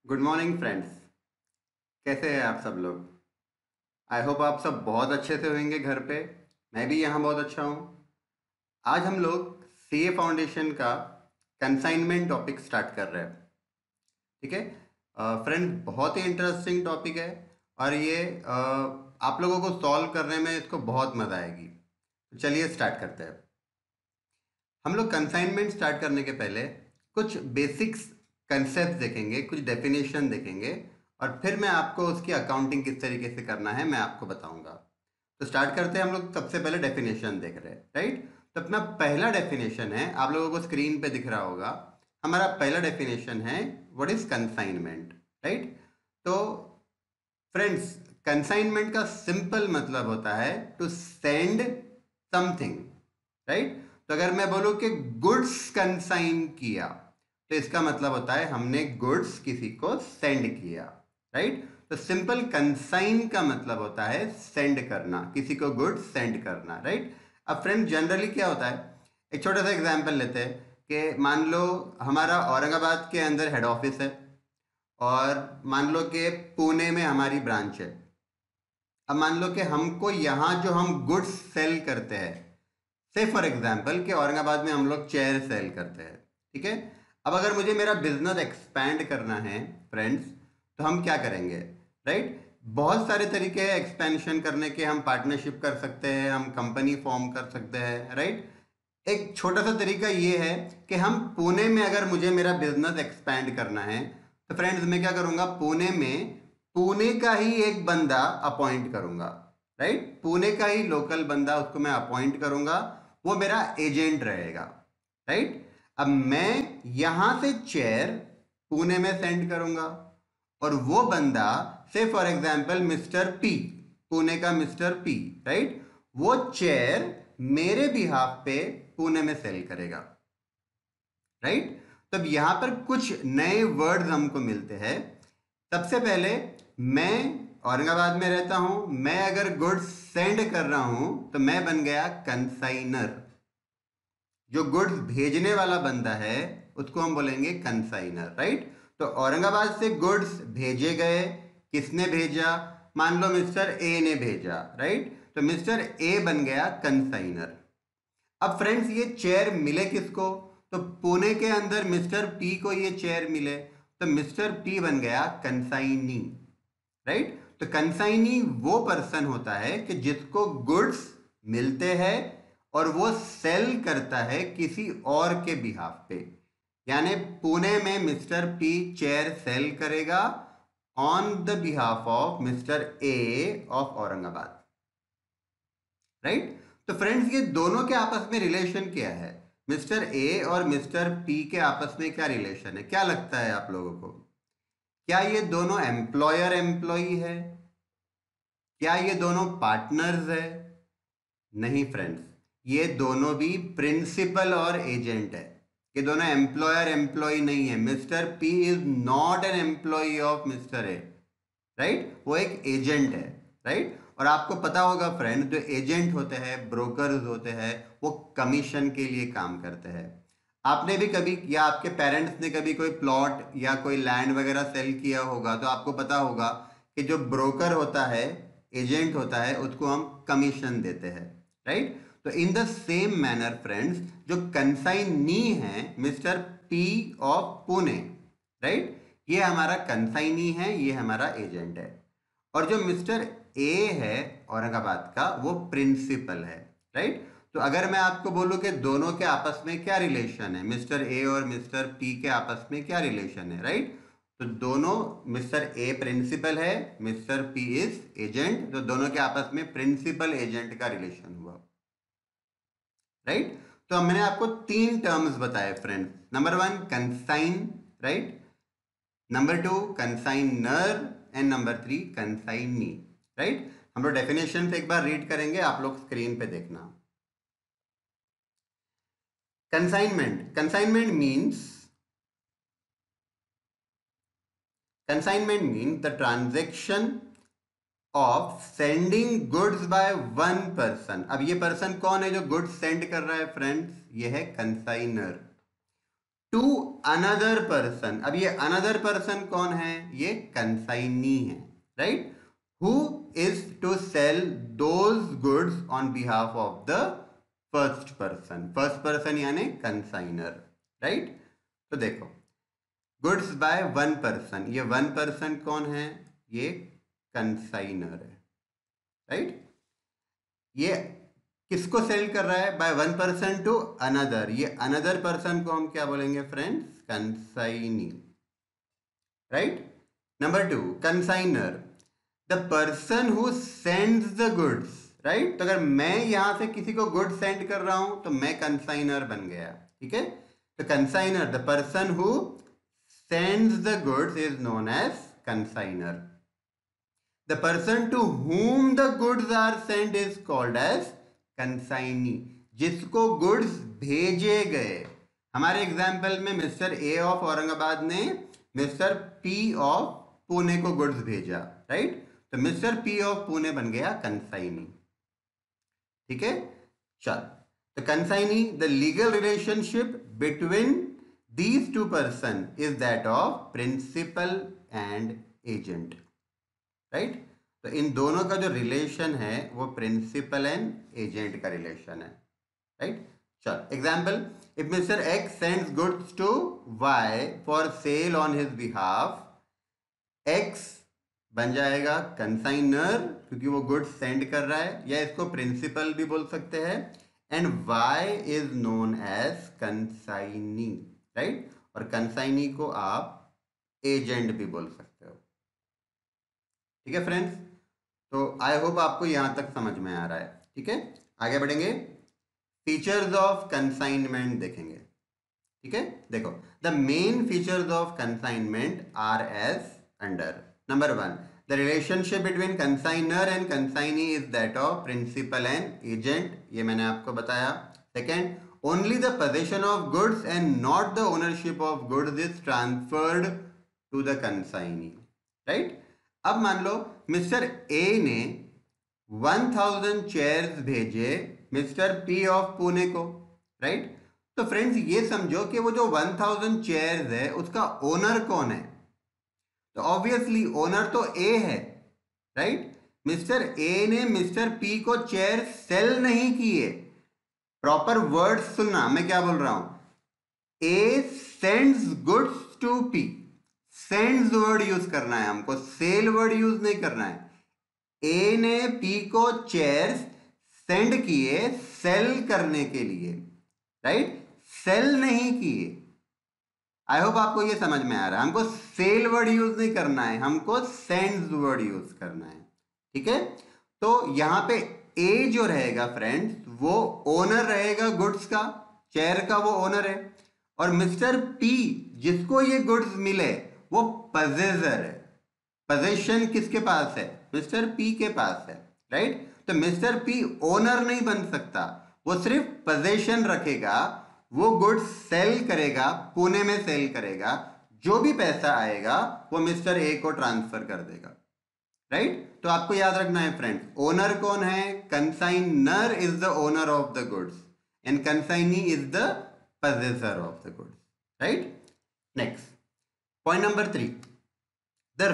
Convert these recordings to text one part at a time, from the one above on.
Good morning friends. कैसे हैं आप सब लोग? आई होप आप सब बहुत अच्छे से होंगे घर पे। मैं भी यहाँ बहुत अच्छा हूँ। आज हम लोग सीए फाउंडेशन का कंसाइनमेंट टॉपिक स्टार्ट कर रहे हैं। ठीक है फ्रेंड्स, बहुत ही इंटरेस्टिंग टॉपिक है और ये आप लोगों को सॉल्व करने में इसको बहुत मज़ा आएगी। तो चलिए स्टार्ट करते हैं। हम लोग कंसाइनमेंट स्टार्ट करने के पहले कुछ बेसिक्स कंसेप्ट देखेंगे, कुछ डेफिनेशन देखेंगे और फिर मैं आपको उसकी अकाउंटिंग किस तरीके से करना है मैं आपको बताऊंगा। तो स्टार्ट करते हैं। हम लोग सबसे पहले डेफिनेशन देख रहे हैं, राइट? तो अपना पहला डेफिनेशन है, आप लोगों को स्क्रीन पे दिख रहा होगा। हमारा पहला डेफिनेशन है व्हाट इज कंसाइनमेंट, राइट? तो फ्रेंड्स, कंसाइनमेंट का सिंपल मतलब होता है टू सेंड समथिंग, राइट? तो अगर मैं बोलूं कि गुड्स कंसाइन किया तो इसका मतलब होता है हमने गुड्स किसी को सेंड किया, राइट? तो सिंपल कंसाइन का मतलब होता है सेंड करना, किसी को गुड्स सेंड करना, राइट? अब फ्रेंड जनरली क्या होता है, एक छोटा सा एग्जांपल लेते हैं कि मान लो हमारा औरंगाबाद के अंदर हेड ऑफिस है और मान लो कि पुणे में हमारी ब्रांच है। अब मान लो कि हमको यहाँ जो हम गुड्स सेल करते हैं, से फॉर एग्जाम्पल कि औरंगाबाद में हम लोग चेयर सेल करते हैं, ठीक है? अब अगर मुझे मेरा बिजनेस एक्सपैंड करना है फ्रेंड्स, तो हम क्या करेंगे, राइट? बहुत सारे तरीके हैं एक्सपेंशन करने के। हम पार्टनरशिप कर सकते हैं, हम कंपनी फॉर्म कर सकते हैं, राइट? एक छोटा सा तरीका ये है कि हम पुणे में अगर मुझे मेरा बिजनेस एक्सपैंड करना है तो फ्रेंड्स मैं क्या करूंगा, पुणे में पुणे का ही एक बंदा अपॉइंट करूंगा, राइट? पुणे का ही लोकल बंदा, उसको मैं अपॉइंट करूंगा, वो मेरा एजेंट रहेगा, राइट? अब मैं यहां से चेयर पुणे में सेंड करूंगा और वो बंदा, से for example mister P, Pune का मिस्टर पी, राइट, वो चेयर मेरे बिहाफ पे पुणे में सेल करेगा, राइट? तब यहां पर कुछ नए वर्ड्स हमको मिलते हैं। सबसे पहले, मैं औरंगाबाद में रहता हूं, मैं अगर गुड्स सेंड कर रहा हूं तो मैं बन गया कंसाइनर। जो गुड्स भेजने वाला बंदा है उसको हम बोलेंगे कंसाइनर, राइट? तो औरंगाबाद से गुड्स भेजे गए, किसने भेजा? मान लो मिस्टर ए ने भेजा, राइट? तो मिस्टर ए बन गया कंसाइनर। अब फ्रेंड्स ये चेयर मिले किसको? तो पुणे के अंदर मिस्टर पी को ये चेयर मिले, तो मिस्टर पी बन गया कंसाइनी, राइट? तो कंसाइनी वो पर्सन होता है कि जिसको गुड्स मिलते हैं और वो सेल करता है किसी और के बिहाफ पे। यानी पुणे में मिस्टर पी चेयर सेल करेगा on the behalf of mister A of Aurangabad, right? तो फ्रेंड्स ये दोनों के आपस में रिलेशन क्या है? मिस्टर ए और मिस्टर पी के आपस में क्या रिलेशन है? क्या लगता है आप लोगों को? क्या ये दोनों एम्प्लॉयर एम्प्लॉई है? क्या ये दोनों पार्टनर्स है? नहीं फ्रेंड्स, ये दोनों भी प्रिंसिपल और एजेंट है। ये दोनों एम्प्लॉयर एम्प्लॉय नहीं है। Mister P is not an employ of mister A, right? वो एक एजेंट है, राइट? और आपको पता होगा फ्रेंड, जो एजेंट होते हैं, ब्रोकर्स होते हैं, वो कमीशन के लिए काम करते हैं। आपने भी कभी या आपके पेरेंट्स ने कभी कोई प्लॉट या कोई लैंड वगैरह सेल किया होगा तो आपको पता होगा कि जो ब्रोकर होता है, एजेंट होता है, उसको हम कमीशन देते हैं, राइट? तो in the same manner friends, जो कंसाइनी है mister P of Pune, right, ये हमारा कंसाइनी है, ये हमारा एजेंट है। और जो मिस्टर ए है औरंगाबाद का, वो प्रिंसिपल है, राइट? तो अगर मैं आपको बोलूं कि दोनों के आपस में क्या रिलेशन है, मिस्टर ए और मिस्टर पी के आपस में क्या रिलेशन है, राइट? तो दोनों, मिस्टर ए प्रिंसिपल है, मिस्टर पी इज एजेंट, तो दोनों के आपस में प्रिंसिपल एजेंट का रिलेशन हुआ, राइट? तो मैंने आपको तीन टर्म्स बताए friends. Number one consign, right? Number two consignor and number three consignee, right? हम लोग डेफिनेशन से एक बार रीड करेंगे, आप लोग स्क्रीन पे देखना। Consignment means the transaction of sending goods by one person. अब ये पर्सन कौन है जो गुड्स सेंड कर रहा है फ्रेंड्स? ये है कंसाइनर। To another person. अब ये अनदर पर्सन कौन है? ये कंसाइनी है, right? Who is to sell those goods on behalf of the first person. First person यानी कंसाइनर, राइट? तो देखो, गुड्स बाय वन पर्सन, ये वन पर्सन कौन है? ये कंसाइनर है, राइट? ये किसको सेल कर रहा है? By one person to another. ये अनदर पर्सन को हम क्या बोलेंगे friends? Consignee, right? Number two, consignor, the person who sends the goods, right? तो अगर मैं यहां से किसी को गुड्स सेंड कर रहा हूं तो मैं कंसाइनर बन गया, ठीक है? तो consignor, the person who sends the goods is known as consignor. The person to whom the goods are sent is called as consignee. जिसको गुड्स भेजे गए, हमारे एग्जाम्पल में मिस्टर ए ऑफ औरंगाबाद ने मिस्टर पी ऑफ पुणे को goods भेजा, right? तो mister P of Pune बन गया कंसाइनी, ठीक है? चल, तो consignee, the legal relationship between these two person is that of principal and agent, right? तो इन दोनों का जो रिलेशन है वो प्रिंसिपल एंड एजेंट का रिलेशन है, राइट? चल, example, if mister X sends goods to Y for sale on his behalf, X बन जाएगा कंसाइनर क्योंकि वो गुड्स सेंड कर रहा है, या इसको प्रिंसिपल भी बोल सकते हैं, and Y is known as consignee, right? और कंसाइनी को आप एजेंट भी बोल सकते हो, ठीक है फ्रेंड्स? तो आई होप आपको यहां तक समझ में आ रहा है, ठीक है? आगे बढ़ेंगे, फीचर्स ऑफ कंसाइनमेंट देखेंगे, ठीक है? देखो, the main features of consignment are as under. Number one, the relationship between consignor and consignee is that of principal and agent, ये मैंने आपको बताया. Second, only the possession of goods and not the ownership of goods is transferred to the consignee, right? अब मान लो mister A ने 1000 chairs भेजे mister P of Pune को, right? तो फ्रेंड्स ये समझो कि वो जो 1000 चेयर्स है उसका ओनर कौन है? तो ऑब्वियसली ओनर तो ए है, राइट? मिस्टर ए ने मिस्टर पी को चेयर सेल नहीं किए. प्रॉपर वर्ड सुनना, मैं क्या बोल रहा हूं. A sends goods to P, sends word use करना है हमको, सेल वर्ड यूज नहीं करना है. ए ने पी को चेयर्स सेंड किए सेल करने के लिए, राइट? सेल नहीं किए. आई होप आपको ये समझ में आ रहा है. हमको सेल वर्ड यूज नहीं करना है, हमको सेंड्स वर्ड यूज करना है, ठीक है? तो यहां पे ए जो रहेगा फ्रेंड्स वो ओनर रहेगा गुड्स का, चेयर का वो ओनर है, और मिस्टर पी जिसको ये गुड्स मिले वो पजेसर है. पोजेशन किसके पास है? मिस्टर पी के पास है, राइट? तो मिस्टर पी ओनर नहीं बन सकता, वो सिर्फ पोजेशन रखेगा, वो गुड्स सेल करेगा, पुणे में सेल करेगा, जो भी पैसा आएगा वो मिस्टर ए को ट्रांसफर कर देगा, राइट? तो आपको याद रखना है फ्रेंड्स, ओनर कौन है? Consignor is the owner of the goods and consignee is the possessor of the goods, right? Next, point number 3, the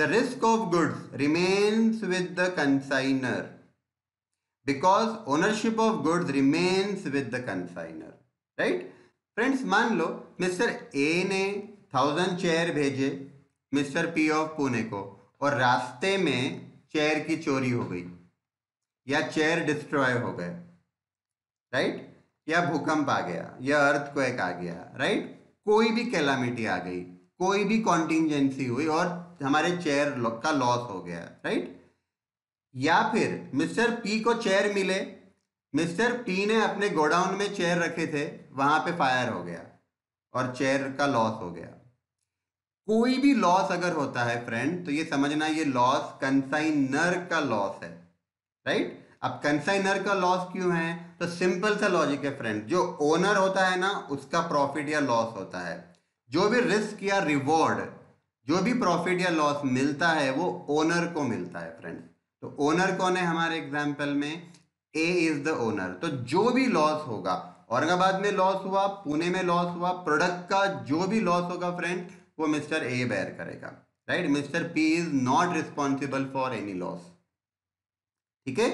risk of goods remains with the consignor because ownership of goods remains with the consignor, right? Friends मान लो mister A ने 1000 chair भेजे mister P of Pune को, और रास्ते में chair की चोरी हो गई या चेयर डिस्ट्रॉय हो गए, राइट? या भूकंप आ गया या अर्थक्वेक आ गया, राइट? कोई भी कैलामिटी आ गई, कोई भी कॉन्टिंजेंसी हुई और हमारे चेयर का लॉस हो गया, राइट? या फिर मिस्टर पी को चेयर मिले, मिस्टर पी ने अपने गोडाउन में चेयर रखे थे, वहां पे फायर हो गया और चेयर का लॉस हो गया. कोई भी लॉस अगर होता है फ्रेंड तो ये समझना ये लॉस कंसाइनर का लॉस है, राइट? अब कंसाइनर का लॉस क्यों है? तो सिंपल सा लॉजिक है फ्रेंड, जो ओनर होता है ना उसका प्रॉफिट या लॉस होता है. जो भी रिस्क या रिवॉर्ड, जो भी प्रॉफिट या लॉस मिलता है वो ओनर को मिलता है फ्रेंड्स. तो ओनर कौन है हमारे एग्जाम्पल में? ए इज द ओनर. तो जो भी लॉस होगा, औरंगाबाद में लॉस हुआ, पुणे में लॉस हुआ, प्रोडक्ट का जो भी लॉस होगा फ्रेंड वो मिस्टर ए बेयर करेगा, right. Mister P is not responsible for any loss. ठीक है,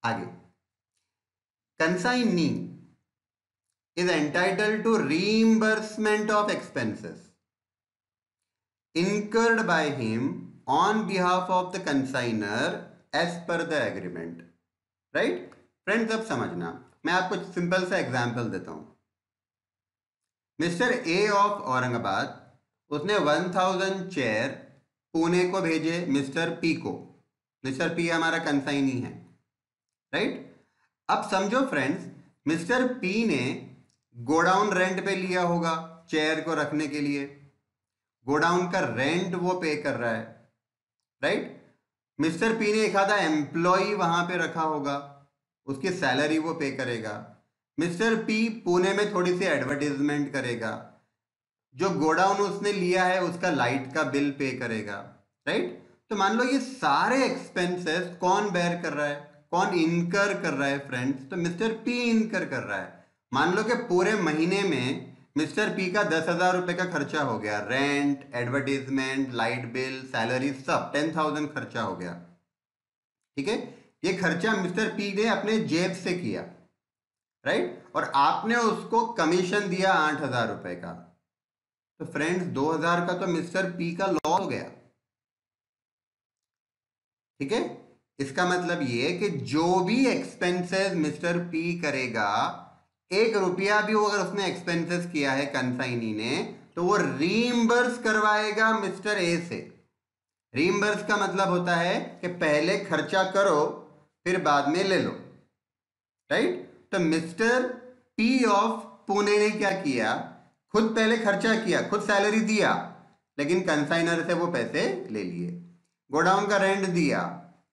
आगे। Consignee is entitled to reimbursement of expenses incurred by him on behalf of the consignor as per the agreement, right? Friends अब समझना, मैं आपको simple सा example देता हूं। मिस्टर ए ऑफ औरंगाबाद, उसने 1000 चेयर पुणे को भेजे मिस्टर पी को। मिस्टर पी हमारा कंसाइनी है, राइट। अब समझो फ्रेंड्स, मिस्टर पी ने गोडाउन रेंट पे लिया होगा चेयर को रखने के लिए, गोडाउन का रेंट वो पे कर रहा है, राइट। मिस्टर पी ने एक आधा एम्प्लॉय वहां पे रखा होगा, उसकी सैलरी वो पे करेगा। मिस्टर पी पुणे में थोड़ी सी एडवर्टीजमेंट करेगा, जो गोडाउन उसने लिया है उसका लाइट का बिल पे करेगा, राइट। तो मान लो ये सारे एक्सपेंसेस कौन बेयर कर रहा है, कौन इनकर कर रहा है फ्रेंड्स, तो मिस्टर पी इनकर कर रहा है। मान लो कि पूरे महीने में मिस्टर पी का 10,000 रुपए का खर्चा हो गया, rent, advertisement, light bill, salary, सब 10,000 खर्चा हो गया। ठीक है, ये खर्चा मिस्टर पी ने अपने जेब से किया, राइट, और आपने उसको कमीशन दिया 8,000 रुपए का। तो फ्रेंड्स 2,000 का तो मिस्टर पी का लॉस हो गया। ठीक है, इसका मतलब ये कि जो भी एक्सपेंसेस मिस्टर पी करेगा, 1 रुपया भी अगर उसने एक्सपेंसेस किया है कंसाइनी ने, तो वो रीइंबर्स करवाएगा मिस्टर ए से। रीइंबर्स का मतलब होता है कि पहले खर्चा करो फिर बाद में ले लो, राइट। तो मिस्टर पी ऑफ पुणे ने क्या किया, खुद पहले खर्चा किया, खुद सैलरी दिया, लेकिन कंसाइनर से वो पैसे ले लिए। गोडाउन का रेंट दिया,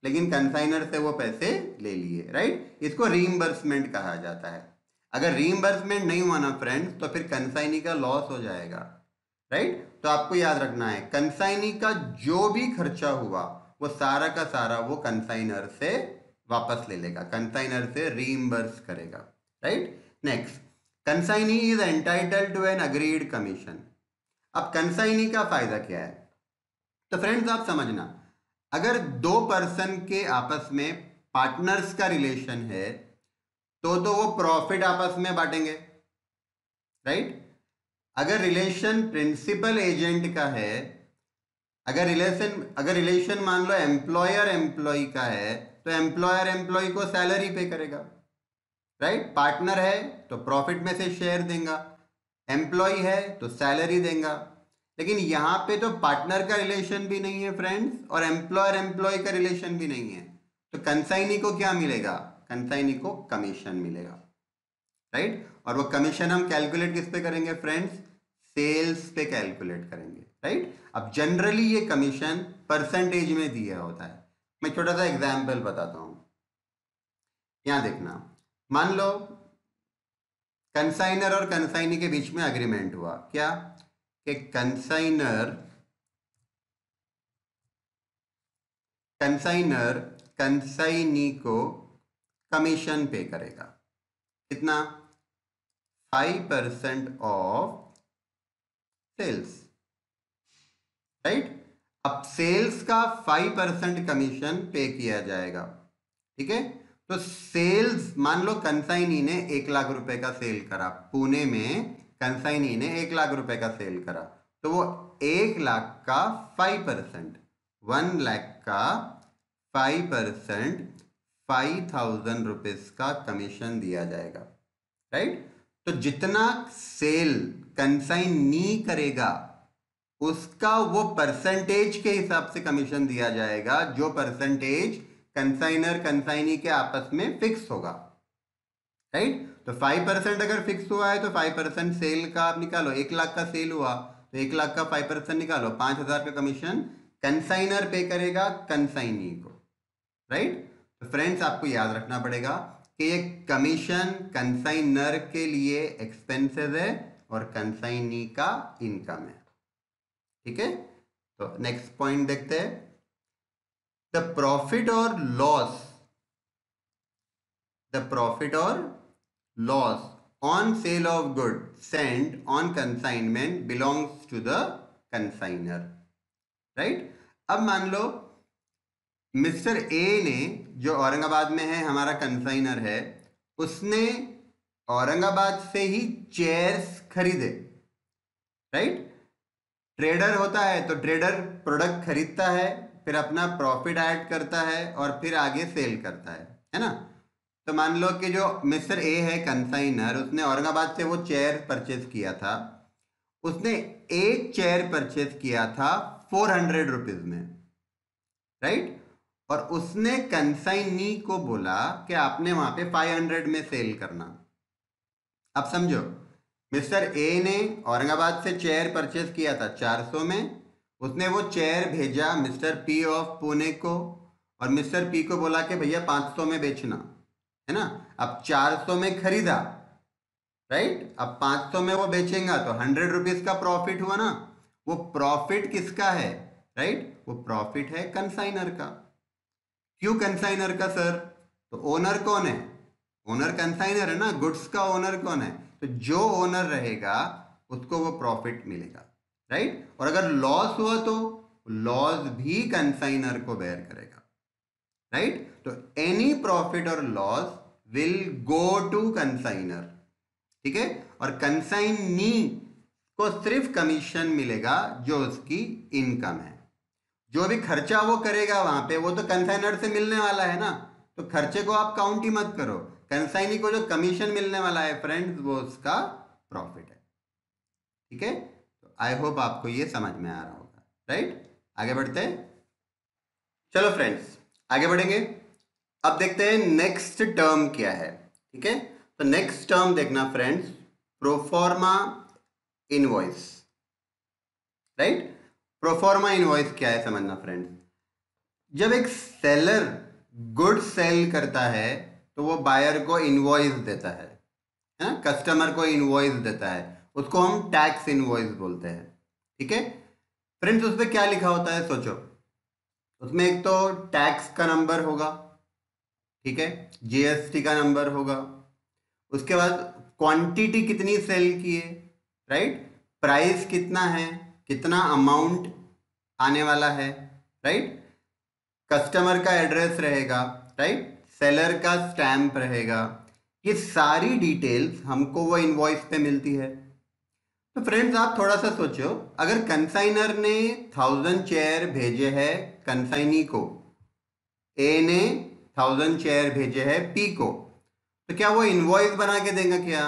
लेकिन कंसाइनर से वो पैसे ले लिए, राइट। इसको रीइंबर्समेंट कहा जाता है। अगर रीइंबर्समेंट नहीं हुआ ना फ्रेंड्स, तो फिर कंसाइनी का लॉस हो जाएगा, राइट। तो आपको याद रखना है, कंसाइनी का जो भी खर्चा हुआ वो सारा का सारा वो कंसाइनर से वापस ले लेगा, कंसाइनर से रीइंबर्स करेगा, right. Next, consignee is entitled to an agreed commission. अब कंसाइनी का फायदा क्या है, तो फ्रेंड्स आप समझना, अगर 2 पर्सन के आपस में पार्टनर्स का रिलेशन है तो वो प्रॉफिट आपस में बांटेंगे, राइट। अगर रिलेशन प्रिंसिपल एजेंट का है, अगर रिलेशन मान लो एम्प्लॉयर एम्प्लॉय का है, तो एम्प्लॉयर एम्प्लॉय को सैलरी पे करेगा, राइट। पार्टनर है तो प्रॉफिट में से शेयर देगा, एम्प्लॉय है तो सैलरी देगा। लेकिन यहां पे तो पार्टनर का रिलेशन भी नहीं है फ्रेंड्स, और एम्प्लॉयर एम्प्लॉय का रिलेशन भी नहीं है। तो कंसाइनी को क्या मिलेगा, कंसाइनी को कमीशन मिलेगा, राइट। और वो कमीशन हम कैलकुलेट किस पे करेंगे फ्रेंड्स, सेल्स पे कैलकुलेट करेंगे, राइट। अब जनरली ये कमीशन परसेंटेज में दिया होता है। मैं छोटा सा एग्जाम्पल बताता हूं, यहां देखना। मान लो कंसाइनर और कंसाइनी के बीच में अग्रीमेंट हुआ, क्या कि कंसाइनर कंसाइनी को कमीशन पे करेगा, कितना, 5% ऑफ सेल्स, राइट। अब सेल्स का 5% कमीशन पे किया जाएगा, ठीक है। तो सेल्स, मान लो कंसाइनी ने 1,00,000 रुपए का सेल करा, पुणे में कंसाइनी ने 1,00,000 रुपए का सेल करा, तो वो 1,00,000 का 5%, 1,00,000 का 5%, 5,000 रुपीज का कमीशन दिया जाएगा, राइट। तो जितना सेल कंसाइनी करेगा उसका वो परसेंटेज के हिसाब से कमीशन दिया जाएगा, जो परसेंटेज कंसाइनर कंसाइनी के आपस में फिक्स होगा, राइट। तो 5% अगर फिक्स हुआ है तो 5% सेल का आप निकालो, 1,00,000 का सेल हुआ तो 1,00,000 का 5% निकालो, 5,000 का कमीशन कंसाइनर पे करेगा कंसाइनी को, राइट। तो फ्रेंड्स आपको याद रखना पड़ेगा कि ये कमीशन कंसाइनर के लिए एक्सपेंसेस है और कंसाइनी का इनकम है, ठीक है। तो नेक्स्ट पॉइंट देखते हैं, द प्रॉफिट और loss on sale of good sent on consignment belongs to the consignor, right. अब मान लो मिस्टर ए ने, जो औरंगाबाद में है, हमारा कंसाइनर है, उसने औरंगाबाद से ही चेयर्स खरीदे, राइट। ट्रेडर होता है तो ट्रेडर प्रोडक्ट खरीदता है, फिर अपना प्रॉफिट ऐड करता है और फिर आगे सेल करता है ना। तो मान लो कि जो मिस्टर ए है कंसाइनर, उसने औरंगाबाद से वो चेयर परचेज किया था। उसने एक चेयर परचेज किया था 400 रुपीज में, राइट। और उसने कंसाइनी को बोला कि आपने वहां पे 500 में सेल करना। अब समझो, मिस्टर ए ने औरंगाबाद से चेयर परचेज किया था 400 में। उसने वो चेयर भेजा मिस्टर पी ऑफ पुणे को, और मिस्टर पी को बोला कि भैया 500 में बेचना, है ना। अब 400 में खरीदा, राइट। अब 500 में वो बेचेगा तो 100 रुपीज का प्रॉफिट हुआ ना। वो प्रॉफिट किसका है, राइट। वो प्रॉफिट है कंसाइनर का। क्यों कंसाइनर का सर? तो ओनर कौन है? ओनर कंसाइनर है ना, गुड्स का ओनर कौन है? तो जो ओनर रहेगा उसको वो प्रॉफिट मिलेगा, राइट। और अगर लॉस हुआ तो लॉस भी कंसाइनर को बेयर करेगा, राइट। तो एनी प्रॉफिट और loss will go to consignor, ठीक है। और कंसाइनी को सिर्फ कमीशन मिलेगा जो उसकी इनकम है। जो भी खर्चा वो करेगा वहां पे, वो तो कंसाइनर से मिलने वाला है ना, तो खर्चे को आप काउंट ही मत करो। कंसाइनी को जो कमीशन मिलने वाला है फ्रेंड्स, वो उसका प्रॉफिट है, ठीक है। तो आई होप आपको ये समझ में आ रहा होगा, राइट। आगे बढ़ते हैं, चलो फ्रेंड्स आगे बढ़ेंगे। अब देखते हैं नेक्स्ट टर्म क्या है, ठीक है। तो नेक्स्ट टर्म देखना friends, proforma invoice, right. Proforma invoice क्या है समझना फ्रेंड्स। जब एक सेलर गुड सेल करता है तो वो बायर को इनवॉइस देता है ना, कस्टमर को इनवॉइस देता है, उसको हम टैक्स इनवॉइस बोलते हैं, ठीक है। फ्रेंड्स उसमें क्या लिखा होता है सोचो। उसमें एक तो टैक्स का नंबर होगा, ठीक है, जीएसटी का नंबर होगा, उसके बाद क्वांटिटी कितनी सेल की है, राइट, प्राइस कितना है, कितना अमाउंट आने वाला है, राइट, कस्टमर का एड्रेस रहेगा, राइट, सेलर का स्टैंप रहेगा। ये सारी डिटेल्स हमको वो इनवॉइस पे मिलती है। तो फ्रेंड्स आप थोड़ा सा सोचो, अगर कंसाइनर ने 1000 चेयर भेजे हैं कंसाइनी को, ए ने 1000 चेयर भेजे हैं पी को, तो क्या वो इनवॉइस बना के देगा क्या?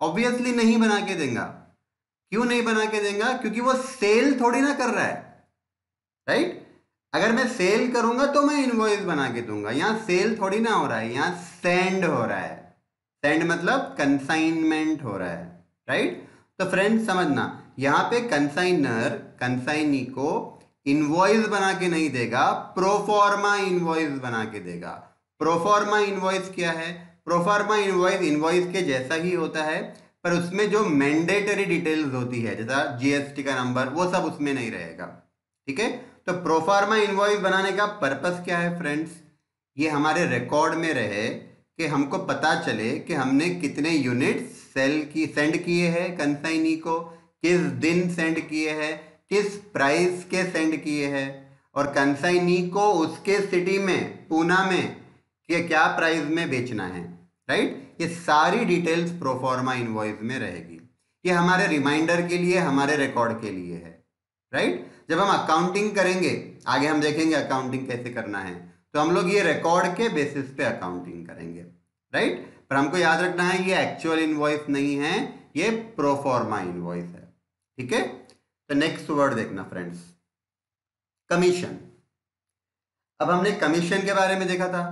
ऑब्वियसली नहीं बना के देगा। क्यों नहीं बना के देगा? क्योंकि वो सेल थोड़ी ना कर रहा है, राइट। अगर मैं सेल करूंगा तो मैं इनवॉइस बना के दूंगा। यहां सेल थोड़ी ना हो रहा है, यहां सेंड हो रहा है। सेंड मतलब कंसाइनमेंट हो रहा है, राइट। तो फ्रेंड्स समझना, यहां पे कंसाइनर कंसाइनी को इनवॉइस बना के नहीं देगा, प्रोफॉर्मा इनवॉइस बना के देगा। प्रोफॉर्मा इनवॉइस क्या है? प्रोफॉर्मा इनवॉइस इनवॉइस के जैसा ही होता है, पर उसमें जो मैंडेटरी डिटेल्स होती है, जैसा जीएसटी का नंबर, वो सब उसमें नहीं रहेगा, ठीक है। तो प्रोफार्मा इनवॉइस बनाने का पर्पस क्या है फ्रेंड्स? ये हमारे रिकॉर्ड में रहे कि हमको पता चले कि हमने कितने यूनिट सेंड किए हैं कंसाइनी को, किस दिन सेंड किए हैं, किस प्राइस के सेंड किए हैं, और कंसाइनी को उसके सिटी में, पूना में, कि क्या प्राइस में बेचना है, राइट। ये सारी डिटेल्स प्रोफार्मा इनवॉइस में रहेगी। ये हमारे रिमाइंडर के लिए, हमारे रिकॉर्ड के लिए है, राइट। जब हम अकाउंटिंग करेंगे, आगे हम देखेंगे अकाउंटिंग कैसे करना है, तो हम लोग ये रिकॉर्ड के बेसिस पे अकाउंटिंग करेंगे, राइट। पर हमको याद रखना है ये एक्चुअल इनवॉइस नहीं है, ये प्रोफॉर्मा इनवॉइस है, ठीक है। तो नेक्स्ट वर्ड देखना फ्रेंड्स, कमीशन। अब हमने कमीशन के बारे में देखा था।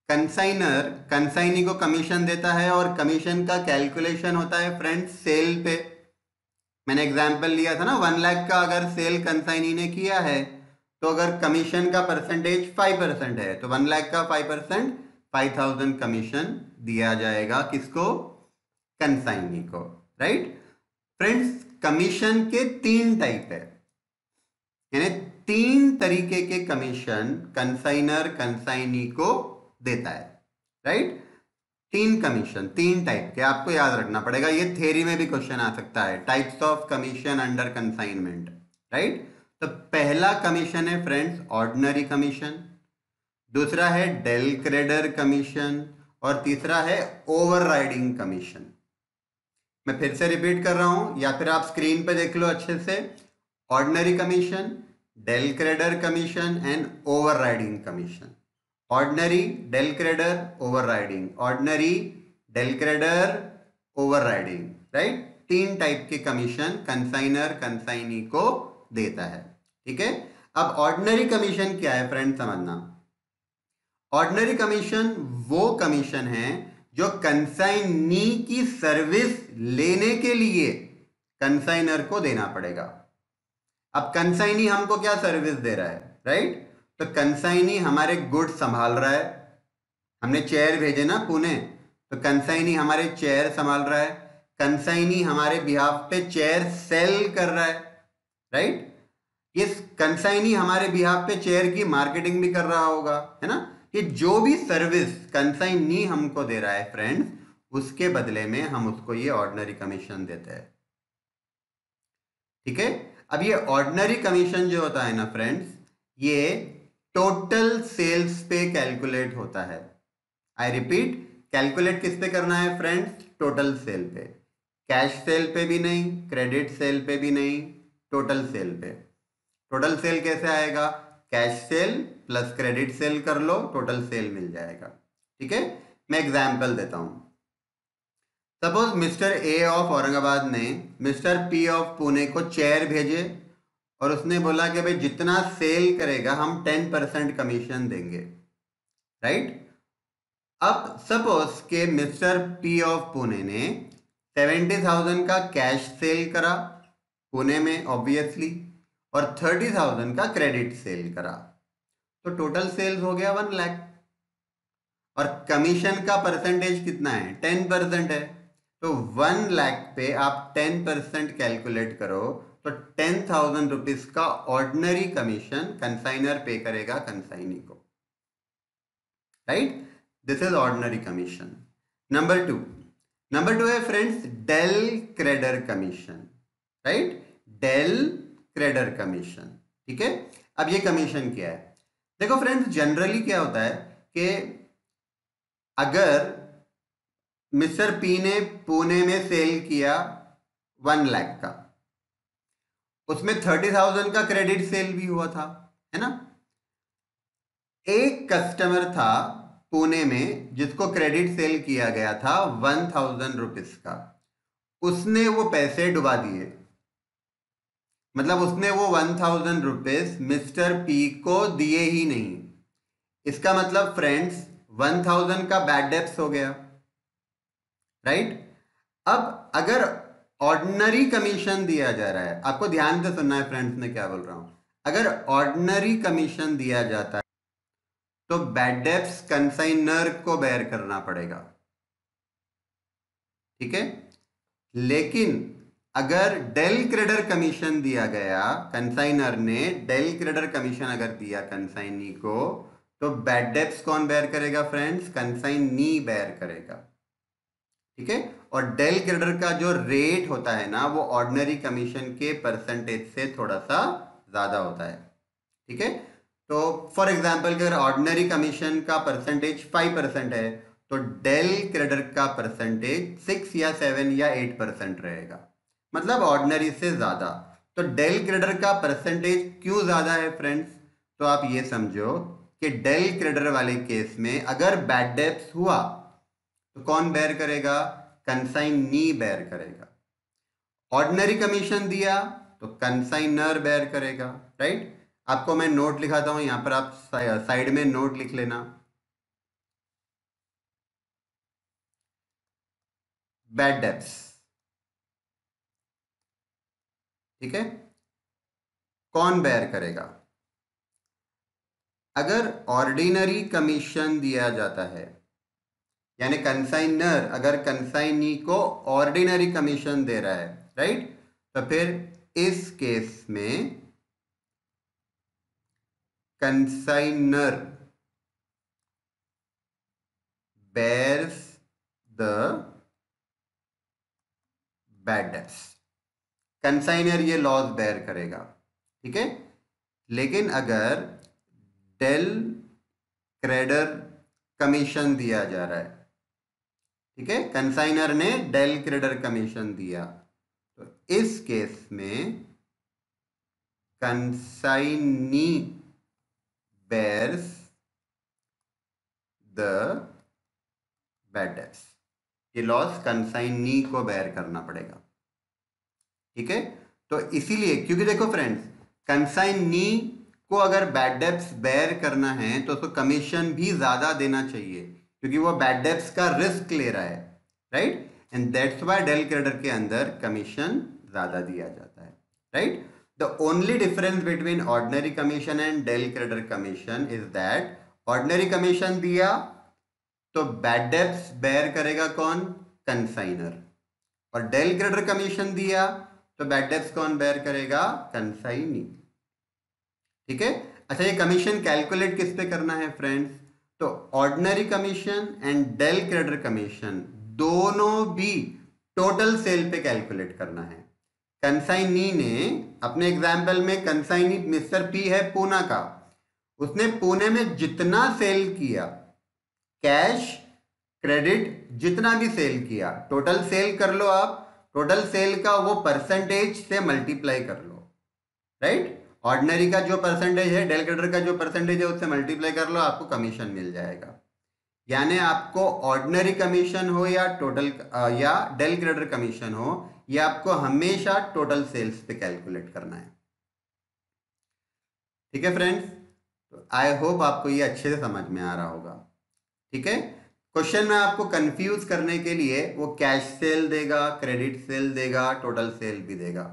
कंसाइनर कंसाइनी को कमीशन देता है, और कमीशन का कैलकुलेशन होता है फ्रेंड्स सेल पे। मैंने एग्जाम्पल लिया था ना, 1 लाख का अगर सेल कंसाइनी ने किया है, तो अगर कमीशन का परसेंटेज 5% है, तो 1 लाख का 5%, 5000 कमीशन दिया जाएगा किसको? कंसाइनी को, राइट। फ्रेंड्स कमीशन के 3 टाइप है, यानी 3 तरीके के कमीशन कंसाइनर कंसाइनी को देता है, राइट। तीन कमीशन, तीन टाइप के आपको याद रखना पड़ेगा, ये थ्योरी में भी क्वेश्चन आ सकता है, types of commission under consignment, right. तो पहला कमीशन है फ्रेंड्स ऑर्डिनरी कमीशन, दूसरा है डेल क्रेडर कमीशन, और तीसरा है ओवरराइडिंग कमीशन। मैं फिर से रिपीट कर रहा हूं या फिर आप स्क्रीन पे देख लो अच्छे से। Ordinary commission, del credere commission and overriding commission. Ordinary, del credere, overriding, ordinary, del credere, overriding, right. तीन टाइप के कमीशन कंसाइनर कंसाइनी को देता है, ठीक है। अब ऑर्डिनरी कमीशन क्या है फ्रेंड, समझना। ऑर्डिनरी कमीशन वो कमीशन है जो कंसाइनी की सर्विस लेने के लिए कंसाइनर को देना पड़ेगा। अब कंसाइनी हमको क्या सर्विस दे रहा है, राइट। तो कंसाइनी हमारे गुड्स संभाल रहा है, हमने चेयर भेजे ना पुणे, तो कंसाइनी हमारे चेयर संभाल रहा है, कंसाइनी हमारे बिहाफ पे चेयर सेल कर रहा है, राइट। ये कंसाइनी हमारे बिहाफ पे चेयर की मार्केटिंग भी कर रहा होगा, है ना। ये जो भी सर्विस कंसाइनी हमको दे रहा है फ्रेंड्स, उसके बदले में हम उसको ये ऑर्डिनरी कमीशन देते हैं, ठीक है। अब ये ऑर्डिनरी कमीशन जो होता है ना फ्रेंड्स, ये टोटल सेल्स पे कैलकुलेट होता है। आई रिपीट, कैलकुलेट किस पे करना है फ्रेंड्स, टोटल सेल पे, कैश सेल पे भी नहीं, क्रेडिट सेल पे भी नहीं, टोटल सेल पे। टोटल सेल कैसे आएगा, cash cell plus credit sale कर लो, टोटल सेल मिल जाएगा, ठीक है। मैं एग्जांपल देता हूं। Suppose mister A of Aurangabad ने मिस्टर पी ऑफ पुणे को चेयर भेजे और उसने बोला कि भाई जितना सेल करेगा हम 10% कमीशन देंगे, राइट। अब सपोज के मिस्टर पी ऑफ पुणे ने 70,000 का कैश सेल करा पुणे में ऑब्वियसली, और 30,000 का क्रेडिट सेल करा, तो टोटल सेल्स हो गया 1 लाख। और कमीशन का परसेंटेज कितना है, 10% है। तो 1 लाख पे आप 10% कैलकुलेट करो, तो 10,000 रुपीज का ऑर्डिनरी कमीशन कंसाइनर पे करेगा कंसाइनी को, right. This is ordinary commission. Number two है friends del credere commission, right. Del credere commission, ठीक है। अब ये कमीशन क्या है, देखो फ्रेंड्स जनरली क्या होता है कि अगर मिस्टर पी ने पुणे में सेल किया 1 लाख का, उसमें 30,000 का क्रेडिट सेल भी हुआ था, है ना। एक कस्टमर था पुणे में जिसको क्रेडिट सेल किया गया था 1,000 रुपीज का, उसने वो पैसे डुबा दिए, मतलब उसने वो 1,000 रुपीज मिस्टर पी को दिए ही नहीं। इसका मतलब फ्रेंड्स 1,000 का बैड डेब्ट्स हो गया, राइट। अब अगर ऑर्डिनरी कमीशन दिया जा रहा है, आपको ध्यान से सुनना है फ्रेंड्स, मैं क्या बोल रहा हूं। अगर ऑर्डिनरी कमीशन दिया जाता है तो बैड डेब्ट्स कंसाइनर को बेयर करना पड़ेगा, ठीक है। लेकिन अगर डेल क्रेडर कमीशन दिया गया, कंसाइनर ने डेल क्रेडर कमीशन अगर दिया कंसाइनी को, तो बैड डेब्ट्स कौन बेयर करेगा फ्रेंड्स, कंसाइनी बेयर करेगा, ठीक है। और डेल क्रेडर का जो रेट होता है ना, वो ऑर्डिनरी कमीशन के परसेंटेज से थोड़ा सा ज्यादा होता है, ठीक है। तो फॉर एग्जांपल अगर ऑर्डिनरी कमीशन का परसेंटेज 5% है, तो डेल क्रेडर का परसेंटेज 6 या 7 या 8% रहेगा, मतलब ऑर्डिनरी से ज्यादा। तो डेल क्रेडर का परसेंटेज क्यों ज्यादा है फ्रेंड्स, तो आप ये समझो कि डेल क्रेडर वाले केस में अगर बैड डेब्ट्स हुआ तो कौन बेयर करेगा, कंसाइनी बेयर करेगा। ऑर्डिनरी कमीशन दिया तो कंसाइनर बेयर करेगा, राइट। आपको मैं नोट लिखाता हूं, यहां पर आप साइड में नोट लिख लेना। बैड डेब्ट्स, ठीक है, कौन बेयर करेगा। अगर ऑर्डिनरी कमीशन दिया जाता है, यानी कंसाइनर अगर कंसाइनी को ऑर्डिनरी कमीशन दे रहा है, राइट, तो फिर इस केस में consignor bears the bad debts. Consignor ये लॉस बेयर करेगा, ठीक है। लेकिन अगर डेल क्रेडर कमीशन दिया जा रहा है, ठीक है, कंसाइनर ने डेल क्रेडर कमीशन दिया, तो इस केस में consignee bears the bad debts. ये लॉस कंसाइनी को बेयर करना पड़ेगा, ठीक है। तो इसीलिए, क्योंकि देखो फ्रेंड्स, कंसाइनी को अगर बैड डेट्स बेयर करना है तो उसको कमीशन भी ज्यादा देना चाहिए, क्योंकि वो बैड डेट्स का रिस्क ले रहा है, right. And that's why del credere के अंदर कमीशन ज्यादा दिया जाता है, right. The only difference between ordinary commission and del credere commission is that ordinary commission दिया तो बैड डेट्स बेयर करेगा कौन? कंसाइनर। और डेल क्रेडर कमीशन दिया तो बैड डेट्स कौन बेयर करेगा? कंसाइनी, ठीक है। अच्छा, ये कमीशन कैलकुलेट किस पे करना है फ्रेंड्स? तो ordinary commission and del credere commission दोनों भी टोटल सेल पे कैलकुलेट करना है। कंसाइनी ने अपने एग्जाम्पल में, कंसाइनी मिस्टर पी है पूना का, उसने पुणे में जितना सेल किया, कैश क्रेडिट जितना भी सेल किया, टोटल सेल कर लो आप, टोटल सेल का वो परसेंटेज से मल्टीप्लाई कर लो, राइट। ऑर्डिनरी का जो परसेंटेज है, डेल क्रेडर का जो परसेंटेज है, उससे मल्टीप्लाई कर लो, आपको कमीशन मिल जाएगा। यानी आपको ऑर्डिनरी कमीशन हो या टोटल या डेल क्रेडर कमीशन हो, ये आपको हमेशा टोटल सेल्स पे कैलकुलेट करना है, ठीक है फ्रेंड्स। तो आई होप आपको ये अच्छे से समझ में आ रहा होगा, ठीक है। क्वेश्चन में आपको कंफ्यूज करने के लिए वो कैश सेल देगा, क्रेडिट सेल देगा, टोटल सेल भी देगा,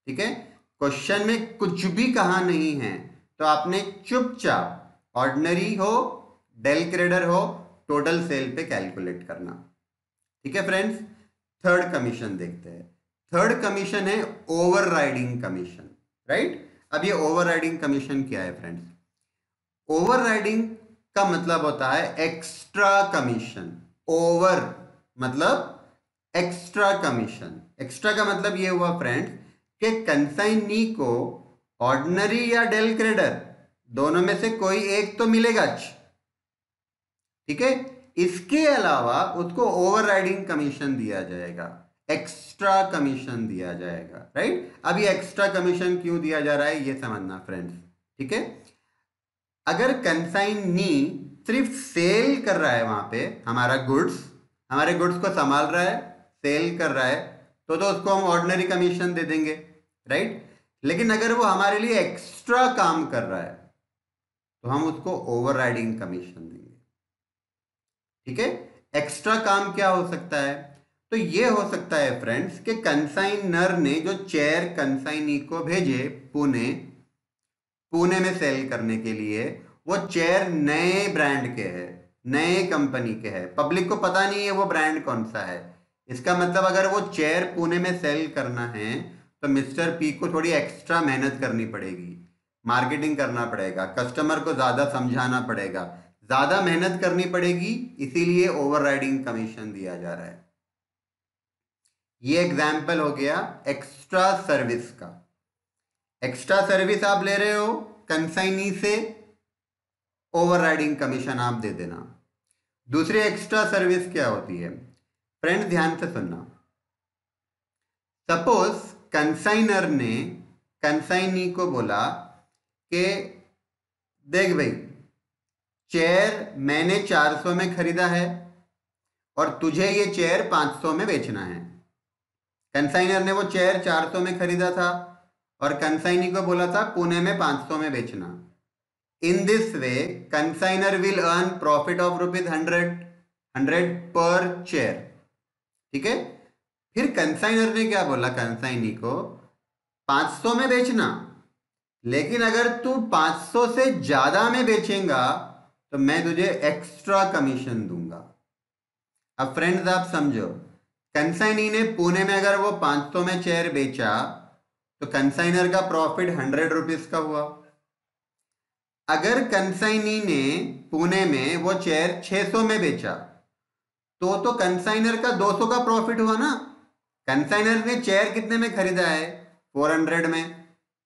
ठीक है। क्वेश्चन में कुछ भी कहा नहीं है, तो आपने चुपचाप ऑर्डिनरी हो, डेल क्रेडर हो, टोटल सेल पे कैलकुलेट करना, ठीक है फ्रेंड्स। थर्ड कमीशन देखते हैं। थर्ड कमीशन है ओवरराइडिंग कमीशन, राइट। अब ये ओवरराइडिंग कमीशन क्या है फ्रेंड्स? ओवरराइडिंग का मतलब होता है एक्स्ट्रा कमीशन। ओवर मतलब एक्स्ट्रा कमीशन। एक्स्ट्रा का मतलब ये हुआ फ्रेंड्स कि कंसाइनी को ऑर्डिनरी या डेल क्रेडर दोनों में से कोई एक तो मिलेगा, ठीक है। इसके अलावा उसको ओवरराइडिंग कमीशन दिया जाएगा, एक्स्ट्रा कमीशन दिया जाएगा, राइट। अब ये एक्स्ट्रा कमीशन क्यों दिया जा रहा है ये समझना फ्रेंड्स, ठीक है। अगर कंसाइनी सिर्फ सेल कर रहा है, वहां पे हमारे गुड्स को संभाल रहा है, सेल कर रहा है, तो उसको हम ऑर्डिनरी कमीशन दे देंगे, राइट। लेकिन अगर वो हमारे लिए एक्स्ट्रा काम कर रहा है तो हम उसको ओवरराइडिंग कमीशन देंगे, ठीक है। एक्स्ट्रा काम क्या हो सकता है? तो ये हो सकता है फ्रेंड्स कि कंसाइनर ने जो चेयर कंसाइनी को भेजे पुणे में सेल करने के लिए, वो चेयर नए ब्रांड के है, नए कंपनी के है, पब्लिक को पता नहीं है वो ब्रांड कौन सा है। इसका मतलब अगर वो चेयर पुणे में सेल करना है तो मिस्टर पी को थोड़ी एक्स्ट्रा मेहनत करनी पड़ेगी, मार्केटिंग करना पड़ेगा, कस्टमर को ज्यादा समझाना पड़ेगा, ज्यादा मेहनत करनी पड़ेगी, इसीलिए ओवरराइडिंग कमीशन दिया जा रहा है। ये एग्जाम्पल हो गया एक्स्ट्रा सर्विस का। एक्स्ट्रा सर्विस आप ले रहे हो कंसाइनी से, ओवरराइडिंग कमीशन आप दे देना। दूसरी एक्स्ट्रा सर्विस क्या होती है फ्रेंड, ध्यान से सुनना। सपोज कंसाइनर ने कंसाइनी को बोला कि देख भाई, चेयर मैंने 400 में खरीदा है और तुझे ये चेयर 500 में बेचना है। कंसाइनर ने वो चेयर 400 में खरीदा था और कंसाइनी को बोला था पुणे में 500 में बेचना। In this way consignor will earn profit of ₹100 per chair, ठीक है। फिर कंसाइनर ने क्या बोला कंसाइनी को, 500 में बेचना, लेकिन अगर तू 500 से ज्यादा में बेचेगा तो मैं तुझे एक्स्ट्रा कमीशन दूंगा। अब फ्रेंड्स आप समझो, कंसाइनी ने पुणे में अगर वो 500 में चेयर बेचा तो कंसाइनर का प्रॉफिट ₹100 का हुआ। अगर कंसाइनी ने पुणे में वो चेयर 600 में बेचा तो कंसाइनर का 200 का प्रॉफिट हुआ ना। कंसाइनर ने चेयर कितने में खरीदा है? 400 में।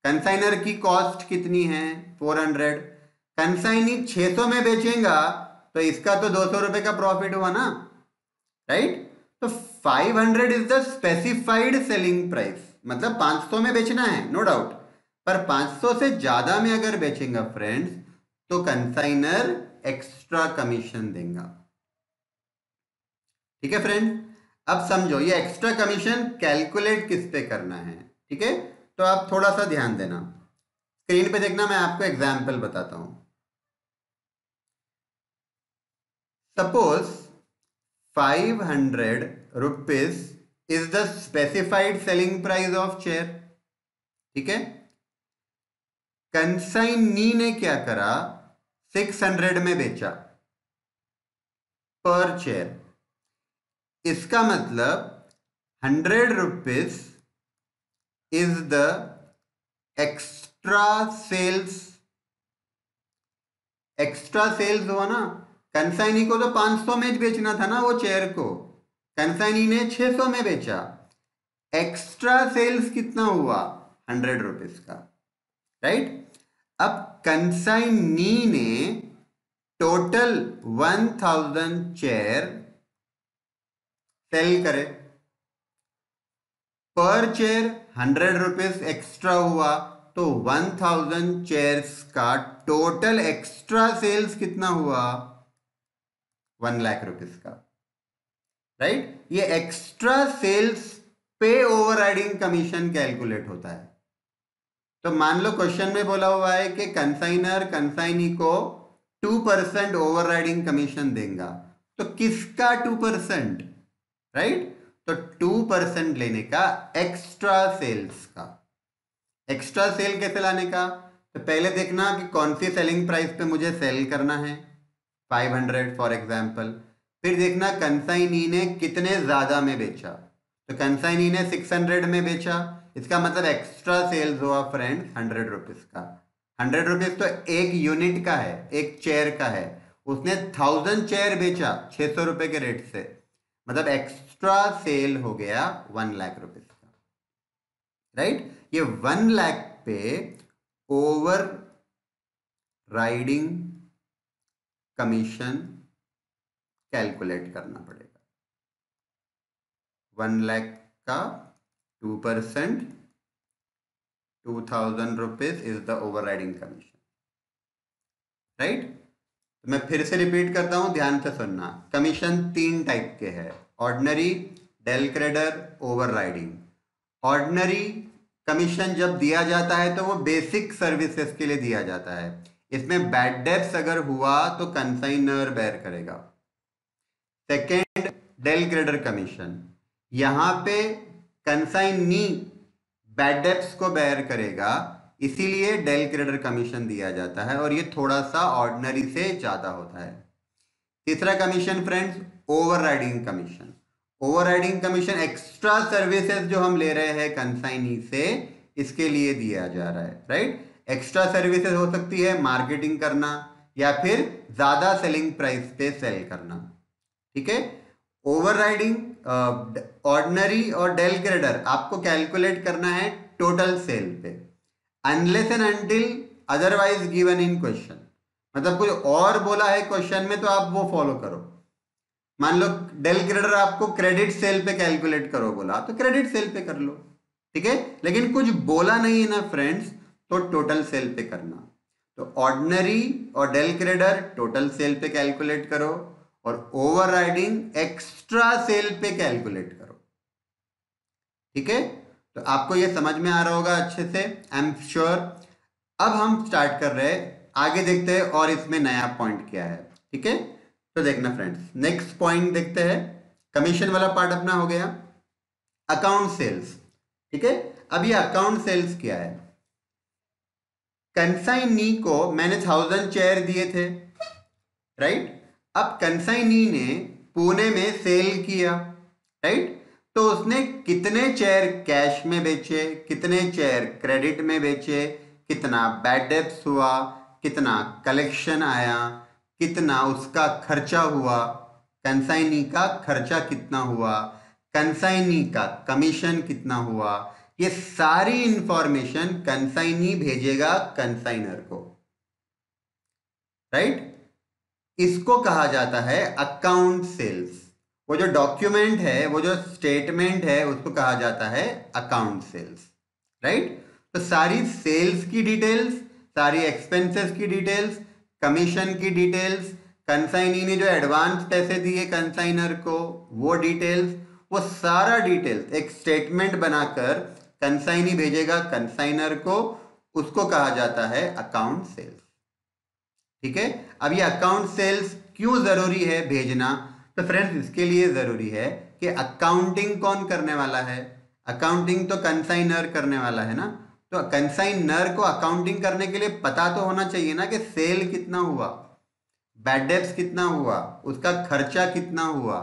कंसाइनर की कॉस्ट कितनी है? 400। कंसाइनी 600 में बेचेगा तो इसका तो 200 रुपए का प्रॉफिट हुआ ना, राइट। तो 500 is the specified selling price, मतलब 500 में बेचना है, नो डाउट। पर 500 से ज्यादा में अगर बेचेगा फ्रेंड्स तो कंसाइनर एक्स्ट्रा कमीशन देगा। ठीक है फ्रेंड, अब समझो ये एक्स्ट्रा कमीशन कैलकुलेट किस पे करना है। ठीक है, तो आप थोड़ा सा ध्यान देना, स्क्रीन पे देखना, मैं आपको एग्जाम्पल बताता हूं। Suppose 500 rupees is the specified selling price of chair. ठीक है, कंसाइनी ने क्या करा? 600 में बेचा पर चेयर। इसका मतलब 100 rupees is the extra sales. Extra sales हुआ ना, कंसाइनी को तो 500 में बेचना था ना वो चेयर को, कंसाइनी ने 600 में बेचा। एक्स्ट्रा सेल्स कितना हुआ? 100 रुपीज का, राइट। अब कंसाइनी ने टोटल 1000 चेयर सेल करे, पर चेयर 100 रुपीज एक्स्ट्रा हुआ, तो 1000 चेयर्स का टोटल एक्स्ट्रा सेल्स कितना हुआ? 1 लाख रुपीज का, राइट। ये एक्स्ट्रा सेल्स पे ओवरराइडिंग कमीशन कैलकुलेट होता है। तो मान लो क्वेश्चन में बोला हुआ है कि कंसाइनर कंसाइनी को 2% ओवरराइडिंग कमीशन देगा, तो किसका 2%, राइट। तो 2% लेने का एक्स्ट्रा सेल्स का। एक्स्ट्रा सेल कैसे लाने का? तो पहले देखना कि कौन सी सेलिंग प्राइस पे मुझे सेल करना है, 500 फॉर एग्जाम्पल। फिर देखना कंसाइनी ने कितने ज्यादा में बेचा, तो कंसाइनी ने 600 में बेचा, इसका मतलब एक्स्ट्रा सेल्स हुआ फ्रेंड्स 100 रुपीज का। 100 रुपीज तो एक यूनिट का है, एक चेयर का है। उसने 1000 चेयर बेचा 600 रुपए के रेट से, मतलब एक्स्ट्रा सेल हो गया 1 लाख रुपीज का, राइट। ये 1 लाख पे ओवर राइडिंग कमीशन कैलकुलेट करना पड़ेगा। 1 लाख का 2%, 2000 rupees is the over riding commission, right. मैं फिर से रिपीट करता हूं, ध्यान से सुनना। कमीशन 3 टाइप के हैं, ordinary, del credere, overriding. Ordinary commission जब दिया जाता है तो वो बेसिक सर्विसेज के लिए दिया जाता है, इसमें बैड डेब्ट्स अगर हुआ तो कंसाइनर बेयर करेगा। सेकेंड, डेल क्रेडर कमीशन, यहां पे कंसाइनी बैड डेब्ट्स को बेयर करेगा, इसीलिए डेल क्रेडर कमीशन दिया जाता है, और ये थोड़ा सा ऑर्डिनरी से ज्यादा होता है। तीसरा commission friends, overriding commission. Overriding commission extra services जो हम ले रहे हैं कंसाइनी से, इसके लिए दिया जा रहा है, राइट। एक्स्ट्रा सर्विसेज हो सकती है मार्केटिंग करना या फिर ज्यादा सेलिंग प्राइस पे सेल करना। ठीक है, ओवरराइडिंग, ऑर्डिनरी और डेल क्रेडर आपको कैलकुलेट करना है टोटल सेल पे, unless and until otherwise given in question. मतलब कोई और बोला है क्वेश्चन में तो आप वो फॉलो करो। मान लो डेल क्रेडर आपको क्रेडिट सेल पे कैलकुलेट करो बोला, तो क्रेडिट सेल पे कर लो, ठीक है। लेकिन कुछ बोला नहीं है ना फ्रेंड्स, तो टोटल सेल पे करना। तो ऑर्डिनरी और डेल क्रेडर टोटल सेल पे कैलकुलेट करो, और ओवरराइडिंग एक्स्ट्रा सेल पे कैलकुलेट करो। ठीक है, तो आपको ये समझ में आ रहा होगा अच्छे से, आई एम श्योर। अब हम स्टार्ट कर रहे हैं, आगे देखते हैं और इसमें नया पॉइंट क्या है। ठीक है, तो देखना फ्रेंड्स, नेक्स्ट पॉइंट देखते हैं। कमीशन वाला पार्ट अपना हो गया। अकाउंट सेल्स, ठीक है। अब ये अकाउंट सेल्स क्या है? कंसाइनी को मैंने 1000 चेयर दिए थे, राइट। अब कंसाइनी ने पुणे में सेल किया, राइट। तो उसने कितने चेयर कैश में बेचे, कितने चेयर क्रेडिट में बेचे, कितना बैड डेब्ट्स हुआ, कितना कलेक्शन आया, कितना उसका खर्चा हुआ, कंसाइनी का खर्चा कितना हुआ, कंसाइनी का कमीशन कितना हुआ, ये सारी इंफॉर्मेशन कंसाइनी भेजेगा कंसाइनर को, राइट। इसको कहा जाता है अकाउंट सेल्स। वो जो डॉक्यूमेंट है, वो जो स्टेटमेंट है, उसको कहा जाता है अकाउंट सेल्स, राइट। तो सारी सेल्स की डिटेल्स, सारी एक्सपेंसेस की डिटेल्स, कमीशन की डिटेल्स, कंसाइनी ने जो एडवांस पैसे दिए कंसाइनर को वो डिटेल्स, वो सारा डिटेल्स एक स्टेटमेंट बनाकर कंसाइनी भेजेगा कंसाइनर को, उसको कहा जाता है अकाउंट सेल्स, ठीक है। अब ये अकाउंट सेल्स क्यों जरूरी है भेजना? तो फ्रेंड्स इसके लिए जरूरी है कि अकाउंटिंग कौन करने वाला है? अकाउंटिंग तो कंसाइनर करने वाला है ना। तो कंसाइनर को अकाउंटिंग करने के लिए पता तो होना चाहिए ना कि सेल कितना हुआ, बैड डेब्ट्स कितना हुआ, उसका खर्चा कितना हुआ,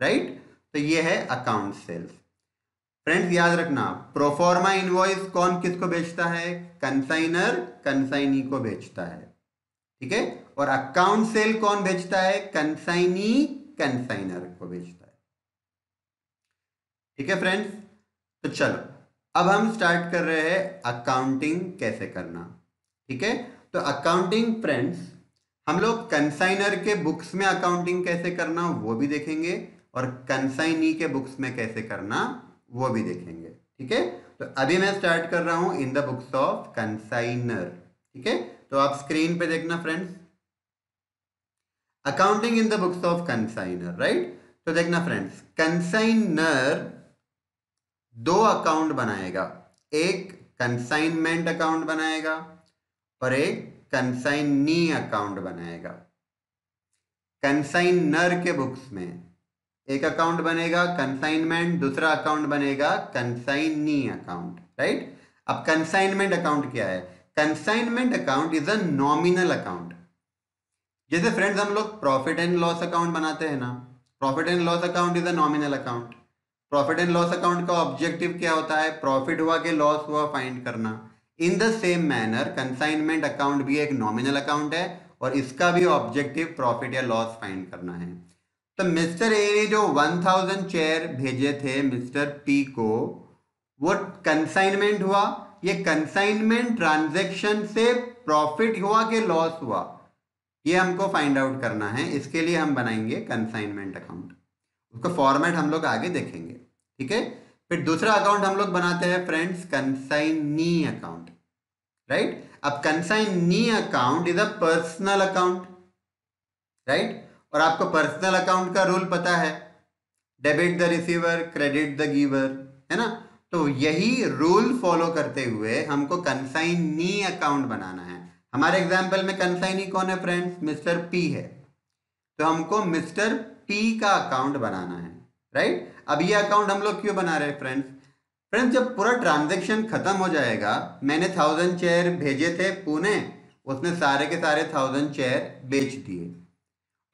राइट। तो ये है अकाउंट सेल्स। फ्रेंड्स याद रखना, प्रोफॉर्मा इनवॉइस कौन किसको बेचता है? कंसाइनर कंसाइनी को बेचता है, ठीक है। और अकाउंट सेल कौन बेचता है? कंसाइनी कंसाइनर को बेचता है, ठीक है फ्रेंड्स। तो चलो अब हम स्टार्ट कर रहे हैं अकाउंटिंग कैसे करना, ठीक है। तो अकाउंटिंग फ्रेंड्स हम लोग कंसाइनर के बुक्स में अकाउंटिंग कैसे करना वो भी देखेंगे, और कंसाइनी के बुक्स में कैसे करना वो भी देखेंगे, ठीक है। तो अभी मैं स्टार्ट कर रहा हूं in the books of consignor, ठीक है। तो आप स्क्रीन पे देखना friends, accounting in the books of consignor, right. तो देखना फ्रेंड्स, कंसाइनर दो अकाउंट बनाएगा, एक कंसाइनमेंट अकाउंट बनाएगा और एक कंसाइनी अकाउंट बनाएगा। कंसाइनर के बुक्स में एक अकाउंट बनेगा कंसाइनमेंट, दूसरा अकाउंट बनेगा कंसाइनी अकाउंट, राइट। अब कंसाइनमेंट अकाउंट क्या है? Consignment account is a nominal account. जैसे फ्रेंड्स हम लोग प्रॉफिट एंड लॉस अकाउंट बनाते हैं ना, profit and loss account is a nominal account. Profit and loss account का ऑब्जेक्टिव क्या होता है? प्रॉफिट हुआ कि लॉस हुआ फाइंड करना। In the same manner consignment account भी एक नॉमिनल अकाउंट है और इसका भी ऑब्जेक्टिव प्रॉफिट या लॉस फाइंड करना है। तो मिस्टर ए ने जो 1000 चेयर भेजे थे मिस्टर पी को, वो कंसाइनमेंट हुआ। ये कंसाइनमेंट ट्रांजैक्शन से प्रॉफिट हुआ कि लॉस हुआ, ये हमको फाइंड आउट करना है। इसके लिए हम बनाएंगे कंसाइनमेंट अकाउंट, उसका फॉर्मेट हम लोग आगे देखेंगे, ठीक है। फिर दूसरा अकाउंट हम लोग बनाते हैं फ्रेंड्स कंसाइनी अकाउंट, राइट। अब consignee account is a personal account, right. और आपको पर्सनल अकाउंट का रूल पता है, debit the receiver credit the giver, है ना। तो यही रूल फॉलो करते हुए हमको कंसाइनी अकाउंट बनाना है। हमारे एग्जाम्पल में कंसाइनी कौन है फ्रेंड्स? मिस्टर पी है। तो हमको मिस्टर पी का अकाउंट बनाना है, राइट। अब ये अकाउंट हम लोग क्यों बना रहे हैं फ्रेंड्स? फ्रेंड्स जब पूरा ट्रांजैक्शन खत्म हो जाएगा, मैंने 1000 चेयर भेजे थे पुणे, उसने सारे के सारे 1000 चेयर बेच दिए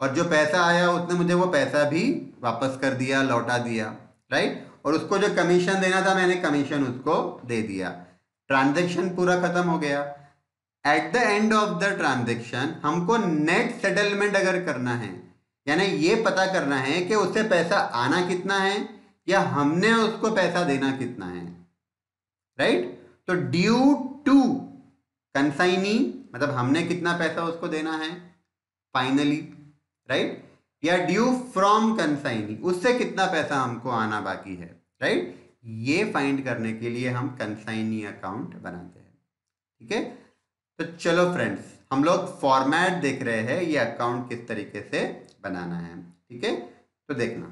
और जो पैसा आया उसने मुझे वो पैसा भी वापस कर दिया, लौटा दिया, राइट। और उसको जो कमीशन देना था मैंने कमीशन उसको दे दिया, ट्रांजैक्शन पूरा खत्म हो गया। At the end of the transaction हमको नेट सेटलमेंट अगर करना है, यानी ये पता करना है कि उससे पैसा आना कितना है या हमने उसको पैसा देना कितना है, राइट। तो ड्यू टू कंसाइनी मतलब हमने कितना पैसा उसको देना है फाइनली, राइट। या ड्यू फ्रॉम कंसाइनी उससे कितना पैसा हमको आना बाकी है, राइट। ये फाइंड करने के लिए हम कंसाइनी अकाउंट बनाते हैं, ठीक है। तो चलो फ्रेंड्स हम लोग फॉर्मेट देख रहे हैं ये अकाउंट किस तरीके से बनाना है, ठीक है। तो देखना